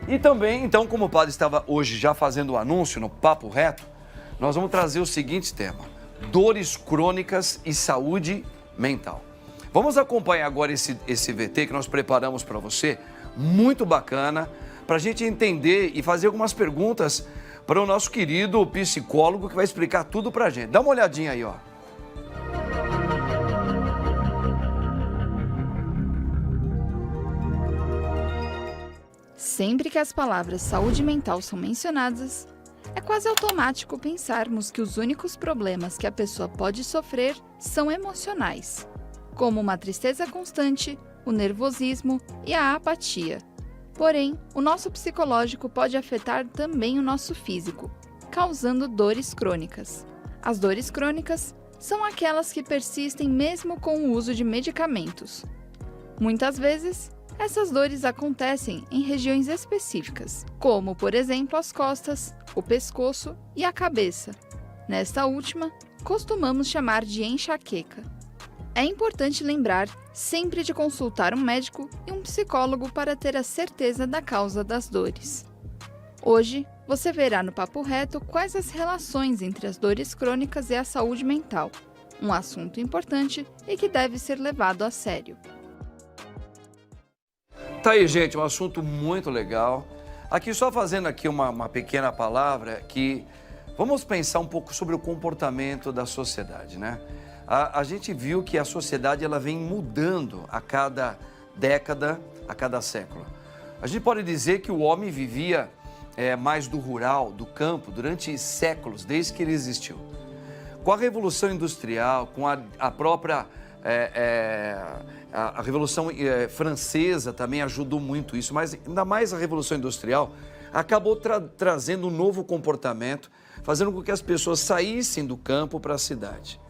E também, então, como o padre estava hoje já fazendo o anúncio no Papo Reto, nós vamos trazer o seguinte tema: dores crônicas e saúde mental. Vamos acompanhar agora esse VT que nós preparamos para você, muito bacana, para a gente entender e fazer algumas perguntas para o nosso querido psicólogo que vai explicar tudo para a gente. Dá uma olhadinha aí, ó. Sempre que as palavras saúde mental são mencionadas, é quase automático pensarmos que os únicos problemas que a pessoa pode sofrer são emocionais, como uma tristeza constante, o nervosismo e a apatia. Porém, o nosso psicológico pode afetar também o nosso físico, causando dores crônicas. As dores crônicas são aquelas que persistem mesmo com o uso de medicamentos. Muitas vezes, essas dores acontecem em regiões específicas, como, por exemplo, as costas, o pescoço e a cabeça. Nesta última, costumamos chamar de enxaqueca. É importante lembrar sempre de consultar um médico e um psicólogo para ter a certeza da causa das dores. Hoje, você verá no Papo Reto quais as relações entre as dores crônicas e a saúde mental, um assunto importante e que deve ser levado a sério. Tá aí, gente, um assunto muito legal. Aqui, só fazendo aqui uma pequena palavra, que vamos pensar um pouco sobre o comportamento da sociedade, né? A gente viu que a sociedade ela vem mudando a cada década, a cada século. A gente pode dizer que o homem vivia mais do rural, do campo, durante séculos, desde que ele existiu. Com a Revolução Industrial, com a própria a Revolução Francesa também ajudou muito isso, mas ainda mais a Revolução Industrial acabou trazendo um novo comportamento, fazendo com que as pessoas saíssem do campo para a cidade.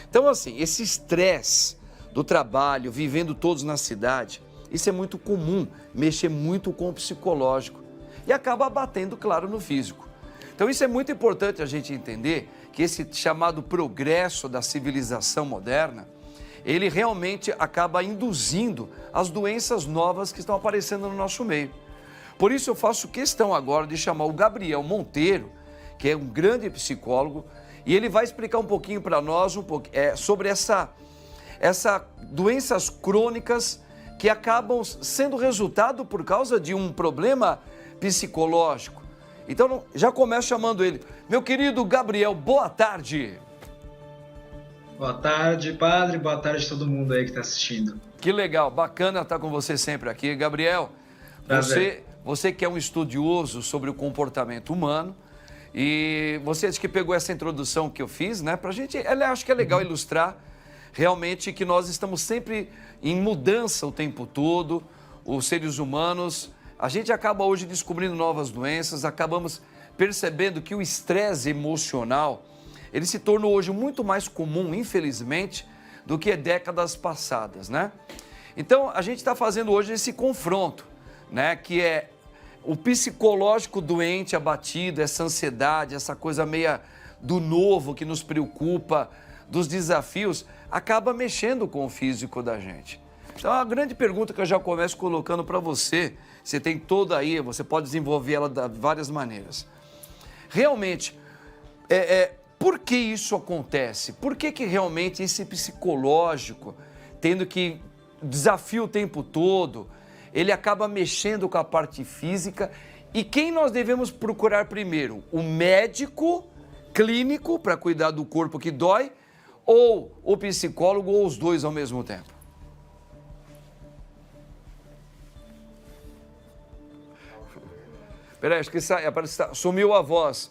Então, assim, esse estresse do trabalho, vivendo todos na cidade, isso é muito comum, mexer muito com o psicológico e acaba abatendo, claro, no físico. Então, isso é muito importante a gente entender, que esse chamado progresso da civilização moderna, ele realmente acaba induzindo as doenças novas que estão aparecendo no nosso meio. Por isso, eu faço questão agora de chamar o Gabriel Monteiro, que é um grande psicólogo, e ele vai explicar um pouquinho para nós sobre essa doenças crônicas que acabam sendo resultado por causa de um problema psicológico. Então, já começo chamando ele. Meu querido Gabriel, boa tarde. Boa tarde, padre. Boa tarde a todo mundo aí que está assistindo. Que legal, bacana estar com você sempre aqui. Gabriel, você que é um estudioso sobre o comportamento humano, e você acha que pegou essa introdução que eu fiz, né? Pra gente, acho que é legal ilustrar realmente que nós estamos sempre em mudança o tempo todo, os seres humanos. A gente acaba hoje descobrindo novas doenças, acabamos percebendo que o estresse emocional, ele se tornou hoje muito mais comum, infelizmente, do que décadas passadas, né? Então, a gente está fazendo hoje esse confronto, né? Que é o psicológico doente, abatido, essa ansiedade, essa coisa meia do novo que nos preocupa, dos desafios, acaba mexendo com o físico da gente. Então, a grande pergunta que eu já começo colocando para você, você tem toda aí, você pode desenvolver ela de várias maneiras. Realmente, por que isso acontece? Por que realmente esse psicológico, tendo que desafia o tempo todo, ele acaba mexendo com a parte física? E quem nós devemos procurar primeiro? O médico clínico para cuidar do corpo que dói, ou o psicólogo, ou os dois ao mesmo tempo? Peraí, acho que sumiu a voz.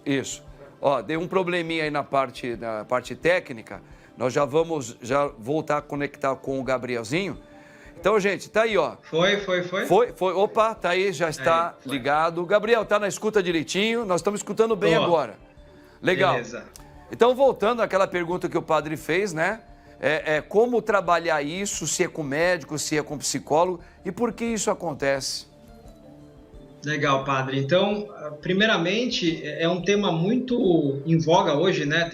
Isso. Ó, deu um probleminha aí na parte técnica. Nós já vamos voltar a conectar com o Gabrielzinho. Então, gente, tá aí, ó. Foi. Foi. Opa, tá aí, já está ligado. Gabriel, tá na escuta direitinho? Nós estamos escutando bem agora. Legal. Beleza. Então, voltando àquela pergunta que o padre fez, né? Como trabalhar isso, se é com médico, se é com psicólogo, e por que isso acontece? Legal, padre. Então, primeiramente, é um tema muito em voga hoje, né?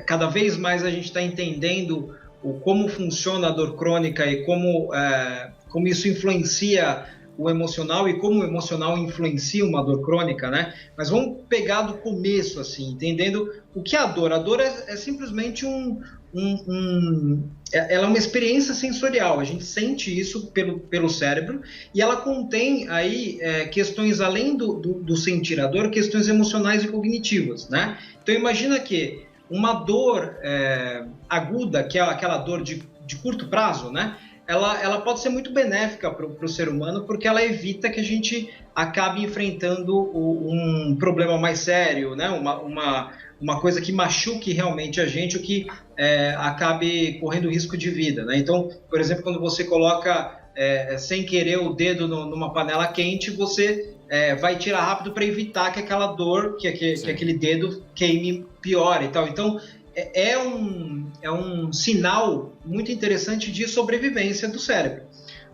Cada vez mais a gente está entendendo como funciona a dor crônica e como isso influencia o emocional e como o emocional influencia uma dor crônica, né? Mas vamos pegar do começo, assim, entendendo o que é a dor. A dor é simplesmente ela é uma experiência sensorial, a gente sente isso pelo cérebro e ela contém aí questões, além do sentir a dor, questões emocionais e cognitivas, né? Então imagina que uma dor aguda, que é aquela dor de curto prazo, né? Ela pode ser muito benéfica para o ser humano, porque ela evita que a gente acabe enfrentando um problema mais sério, né? Uma coisa que machuque realmente a gente, ou que acabe correndo risco de vida, né? Então, por exemplo, quando você coloca sem querer o dedo numa panela quente, você vai tirar rápido para evitar que aquela dor, que aquele dedo queime pior e tal. Então, é um sinal muito interessante de sobrevivência do cérebro.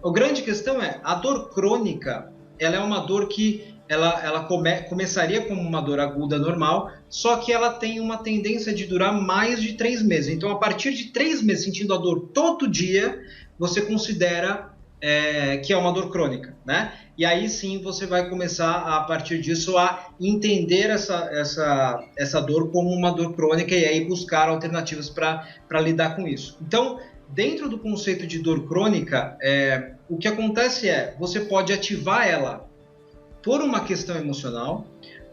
A grande questão é, a dor crônica, ela é uma dor que ela começaria como uma dor aguda normal, só que ela tem uma tendência de durar mais de 3 meses. Então, a partir de 3 meses sentindo a dor todo dia, você considera que é uma dor crônica, né? E aí sim você vai começar, a partir disso, a entender essa dor como uma dor crônica e aí buscar alternativas para lidar com isso. Então, dentro do conceito de dor crônica, o que acontece você pode ativar ela por uma questão emocional,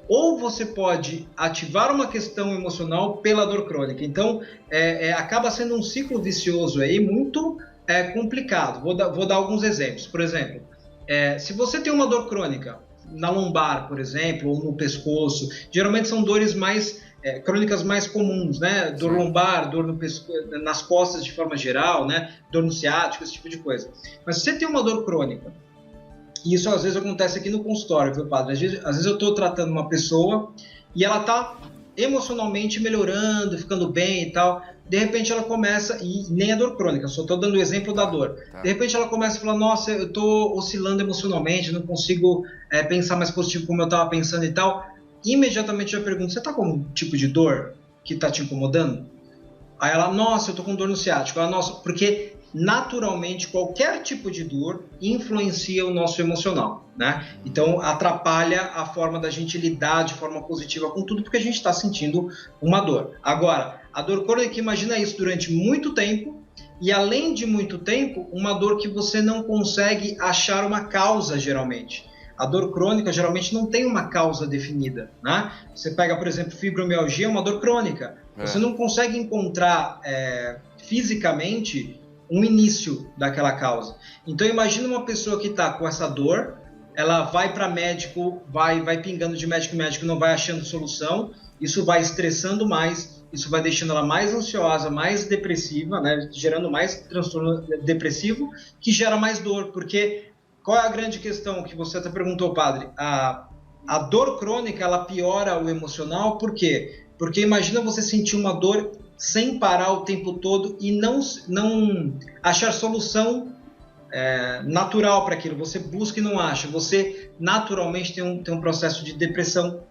ou você pode ativar uma questão emocional pela dor crônica. Então, acaba sendo um ciclo vicioso aí muito complicado. Vou dar alguns exemplos. Por exemplo, se você tem uma dor crônica na lombar, por exemplo, ou no pescoço, geralmente são dores crônicas mais comuns, né? Dor lombar, dor no nas costas de forma geral, né? Dor no ciático, esse tipo de coisa. Mas se você tem uma dor crônica, e isso às vezes acontece aqui no consultório, viu, padre? Às vezes eu estou tratando uma pessoa e ela está emocionalmente melhorando, ficando bem e tal. De repente ela começa, e nem é dor crônica, só estou dando o exemplo da dor. De repente ela começa a falar, nossa, eu estou oscilando emocionalmente, não consigo pensar mais positivo como eu estava pensando e tal. Imediatamente eu pergunto, você está com um tipo de dor que está te incomodando? Aí ela, nossa, eu estou com dor no ciático. Ela, nossa, porque naturalmente qualquer tipo de dor influencia o nosso emocional, né? Então atrapalha a forma da gente lidar de forma positiva com tudo, porque a gente está sentindo uma dor. Agora, a dor crônica, imagina isso durante muito tempo, e além de muito tempo, uma dor que você não consegue achar uma causa geralmente. A dor crônica geralmente não tem uma causa definida, né? Você pega, por exemplo, fibromialgia, é uma dor crônica. Você não consegue encontrar fisicamente um início daquela causa. Então imagina uma pessoa que está com essa dor, ela vai para médico, vai pingando de médico em médico, não vai achando solução, isso vai estressando mais, isso vai deixando ela mais ansiosa, mais depressiva, né? Gerando mais transtorno depressivo, que gera mais dor, porque qual é a grande questão que você até perguntou, padre? A dor crônica, ela piora o emocional, por quê? Porque imagina você sentir uma dor sem parar o tempo todo e não achar solução natural para aquilo. Você busca e não acha. Você naturalmente tem um processo de depressão,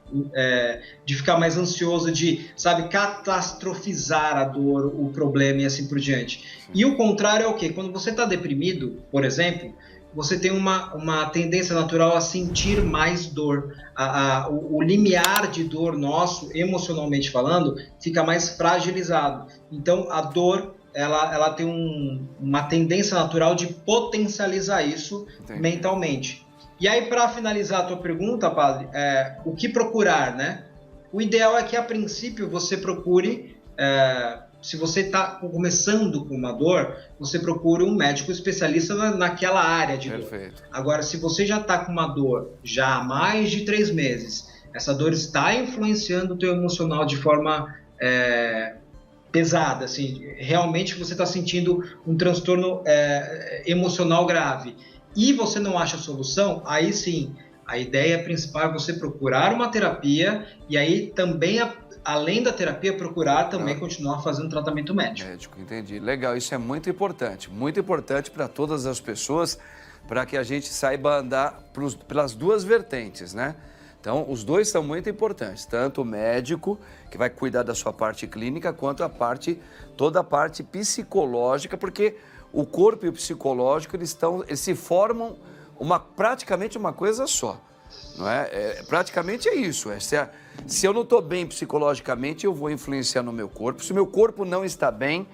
de ficar mais ansioso, de, catastrofizar a dor, o problema e assim por diante. E o contrário é o quê? Quando você está deprimido, por exemplo, você tem uma tendência natural a sentir mais dor. O limiar de dor nosso, emocionalmente falando, fica mais fragilizado. Então, a dor, ela tem uma tendência natural de potencializar isso mentalmente. E aí, para finalizar a tua pergunta, padre, o que procurar, né? O ideal é que, a princípio, você procure... se você está começando com uma dor, você procura um médico especialista naquela área de dor. Agora, se você já está com uma dor já há mais de 3 meses, essa dor está influenciando o teu emocional de forma pesada, assim, realmente você está sentindo um transtorno emocional grave, e você não acha solução, aí sim, a ideia principal é você procurar uma terapia, e aí também além da terapia, procurar também continuar fazendo tratamento médico. Entendi. Legal, isso é muito importante para todas as pessoas, para que a gente saiba andar pelas duas vertentes, né? Então, os dois são muito importantes, tanto o médico, que vai cuidar da sua parte clínica, quanto toda a parte psicológica, porque o corpo e o psicológico, eles se formam praticamente uma coisa só. Não é? Praticamente é isso. Se eu não estou bem psicologicamente, eu vou influenciar no meu corpo. Se o meu corpo não está bem,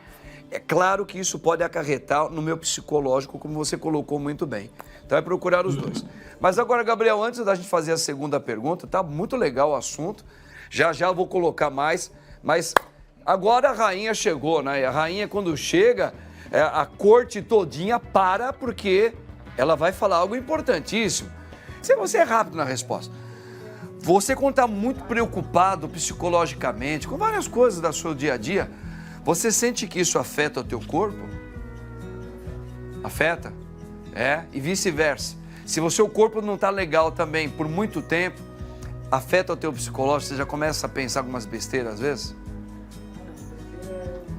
é claro que isso pode acarretar no meu psicológico, como você colocou muito bem. Então é procurar os dois. Mas agora, Gabriel, antes da gente fazer a segunda pergunta, tá muito legal o assunto. Já eu vou colocar mais, mas agora a rainha chegou, né? E a rainha, quando chega, a corte todinha para, porque ela vai falar algo importantíssimo. Se você é rápido na resposta. Você, quando está muito preocupado psicologicamente, com várias coisas do seu dia a dia, você sente que isso afeta o teu corpo? Afeta? E vice-versa. Se o seu corpo não está legal também por muito tempo, afeta o teu psicológico, você já começa a pensar algumas besteiras às vezes?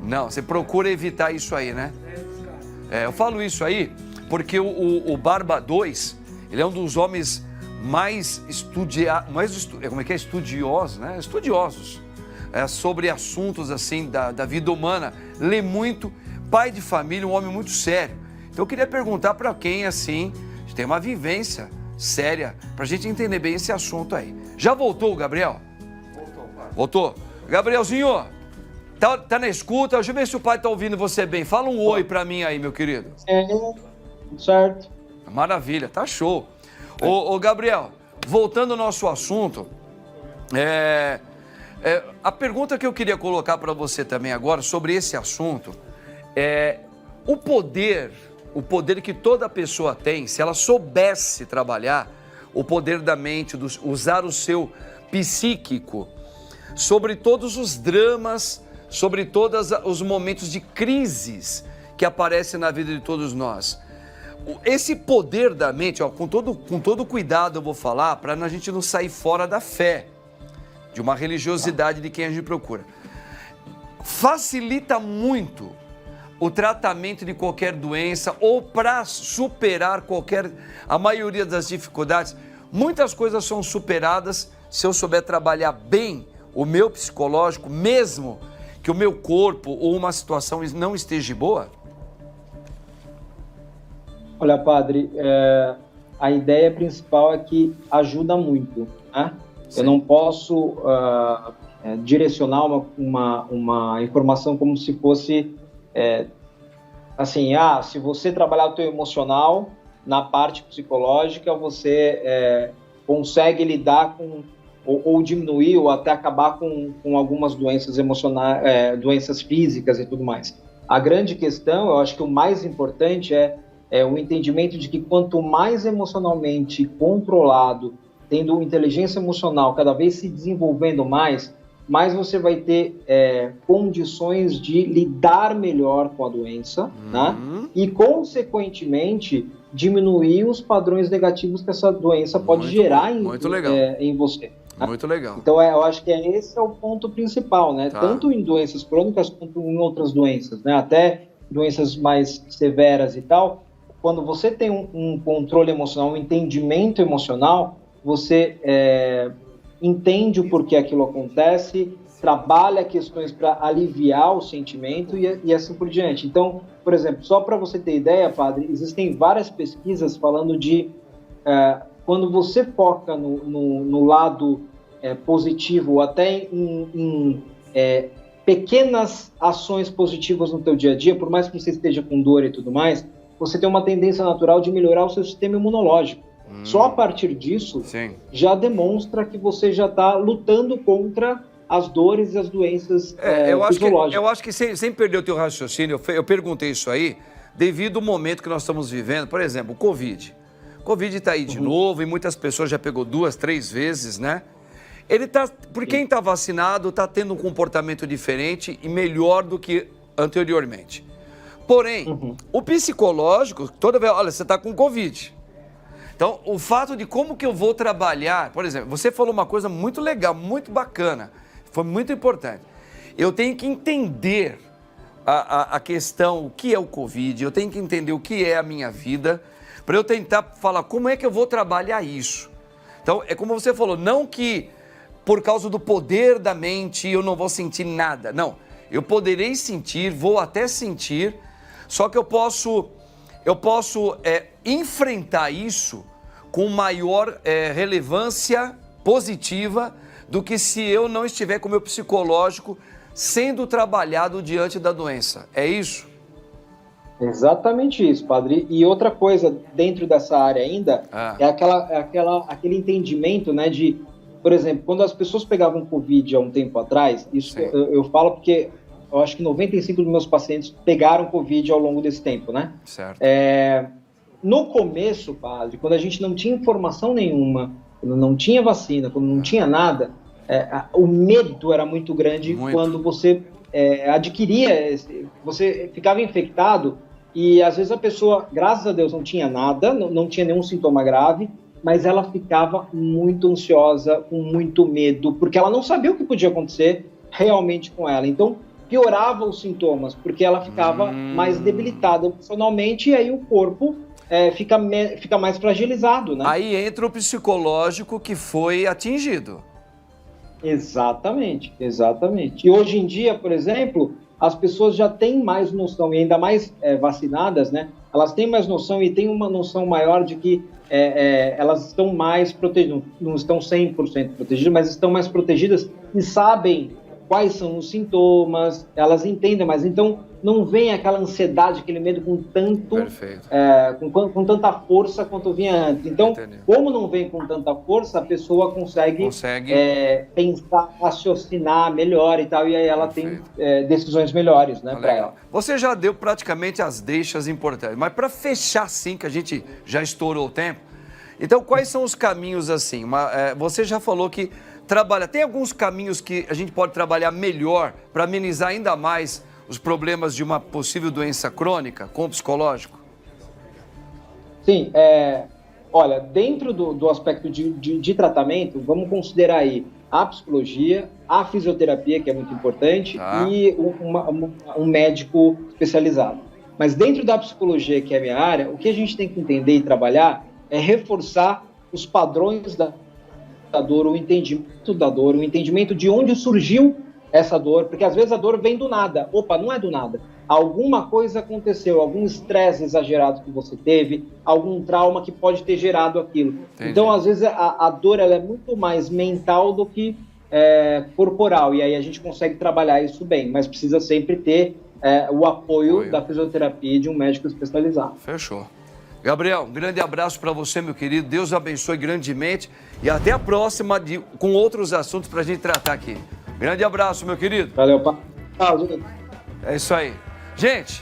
Não, você procura evitar isso aí, né? Eu falo isso aí porque o Barba 2, ele é um dos homens mais estudiosos, né? Estudiosos sobre assuntos assim da vida humana. Lê muito, pai de família, um homem muito sério. Então eu queria perguntar para quem assim tem uma vivência séria, para a gente entender bem esse assunto aí. Já voltou o Gabriel? Voltou, pai. Voltou? Gabrielzinho, tá na escuta? Deixa eu ver se o pai tá ouvindo você bem. Fala um oi para mim aí, meu querido. Certo. Maravilha, tá show. Ô Gabriel, voltando ao nosso assunto, a pergunta que eu queria colocar para você também agora sobre esse assunto é o poder que toda pessoa tem, se ela soubesse trabalhar o poder da mente, usar o seu psíquico, sobre todos os dramas, sobre todos os momentos de crises que aparecem na vida de todos nós. Esse poder da mente, com todo cuidado eu vou falar, para a gente não sair fora da fé, de uma religiosidade de quem a gente procura. Facilita muito o tratamento de qualquer doença ou para superar a maioria das dificuldades. Muitas coisas são superadas se eu souber trabalhar bem o meu psicológico, mesmo que o meu corpo ou uma situação não esteja boa. Olha, padre, a ideia principal é que ajuda muito, né? Sim. Eu não posso direcionar uma informação como se fosse se você trabalhar o teu emocional na parte psicológica, você consegue lidar com ou diminuir ou até acabar com algumas doenças emocionais, doenças físicas e tudo mais. A grande questão, eu acho que o mais importante é o entendimento de que quanto mais emocionalmente controlado, tendo inteligência emocional cada vez se desenvolvendo mais você vai ter condições de lidar melhor com a doença, né? E, consequentemente, diminuir os padrões negativos que essa doença pode gerar em você. Né? Muito legal. Então, eu acho que esse é o ponto principal, né? Tá. Tanto em doenças crônicas quanto em outras doenças, né? Até doenças mais severas e tal. Quando você tem um controle emocional, um entendimento emocional, você entende o porquê aquilo acontece, trabalha questões para aliviar o sentimento e assim por diante. Então, por exemplo, só para você ter ideia, padre, existem várias pesquisas falando de quando você foca no lado positivo, até em pequenas ações positivas no teu dia a dia, por mais que você esteja com dor e tudo mais, você tem uma tendência natural de melhorar o seu sistema imunológico. Só a partir disso, sim, já demonstra que você já está lutando contra as dores e as doenças fisiológicas. Eu acho que sem perder o teu raciocínio, eu perguntei isso aí devido ao momento que nós estamos vivendo. Por exemplo, o Covid. O Covid está aí de novo e muitas pessoas já pegou 2, 3 vezes, né? Por quem está vacinado, está tendo um comportamento diferente e melhor do que anteriormente. Porém, o psicológico, toda vez, olha, você está com Covid. Então, o fato de como que eu vou trabalhar, por exemplo, você falou uma coisa muito legal, muito bacana, foi muito importante. Eu tenho que entender a questão, o que é o Covid, eu tenho que entender o que é a minha vida, para eu tentar falar como é que eu vou trabalhar isso. Então, é como você falou, não que por causa do poder da mente eu não vou sentir nada, não. Eu poderei sentir, vou até sentir, só que eu posso enfrentar isso com maior relevância positiva do que se eu não estiver com o meu psicológico sendo trabalhado diante da doença. É isso? Exatamente isso, padre. E outra coisa dentro dessa área ainda é aquele entendimento, né, de, por exemplo, quando as pessoas pegavam Covid há um tempo atrás, isso eu falo porque eu acho que 95% dos meus pacientes pegaram Covid ao longo desse tempo, né? Certo. No começo, padre, quando a gente não tinha informação nenhuma, quando não tinha vacina, quando não tinha nada, o medo era muito grande quando você adquiria, você ficava infectado e às vezes a pessoa, graças a Deus, não tinha nada, não tinha nenhum sintoma grave, mas ela ficava muito ansiosa, com muito medo, porque ela não sabia o que podia acontecer realmente com ela. Então, piorava os sintomas, porque ela ficava mais debilitada emocionalmente e aí o corpo fica mais fragilizado, né? Aí entra o psicológico que foi atingido. Exatamente, exatamente. E hoje em dia, por exemplo, as pessoas já têm mais noção, e ainda mais vacinadas, né? Elas têm mais noção e têm uma noção maior de que elas estão mais protegidas, não estão 100% protegidas, mas estão mais protegidas e sabem quais são os sintomas, elas entendem, mas então não vem aquela ansiedade, aquele medo com com tanta força quanto vinha antes. Então, como não vem com tanta força, a pessoa consegue pensar, raciocinar melhor e tal, e aí ela tem decisões melhores, né, para ela. Você já deu praticamente as deixas importantes, mas para fechar assim, que a gente já estourou o tempo, então quais são os caminhos assim? Você já falou que tem alguns caminhos que a gente pode trabalhar melhor para amenizar ainda mais os problemas de uma possível doença crônica com o psicológico? Sim, olha, dentro do aspecto de tratamento, vamos considerar aí a psicologia, a fisioterapia, que é muito importante, e um médico especializado. Mas dentro da psicologia, que é a minha área, o que a gente tem que entender e trabalhar é reforçar os padrões da dor, o entendimento da dor, o entendimento de onde surgiu essa dor, porque às vezes a dor vem do nada. Opa, não é do nada. Alguma coisa aconteceu, algum estresse exagerado que você teve, algum trauma que pode ter gerado aquilo. Entendi. Então, às vezes, a dor ela é muito mais mental do que corporal, e aí a gente consegue trabalhar isso bem, mas precisa sempre ter o apoio da fisioterapia e de um médico especializado. Fechou. Gabriel, um grande abraço para você, meu querido. Deus abençoe grandemente e até a próxima com outros assuntos para a gente tratar aqui. Grande abraço, meu querido. Valeu, pai. É isso aí. Gente...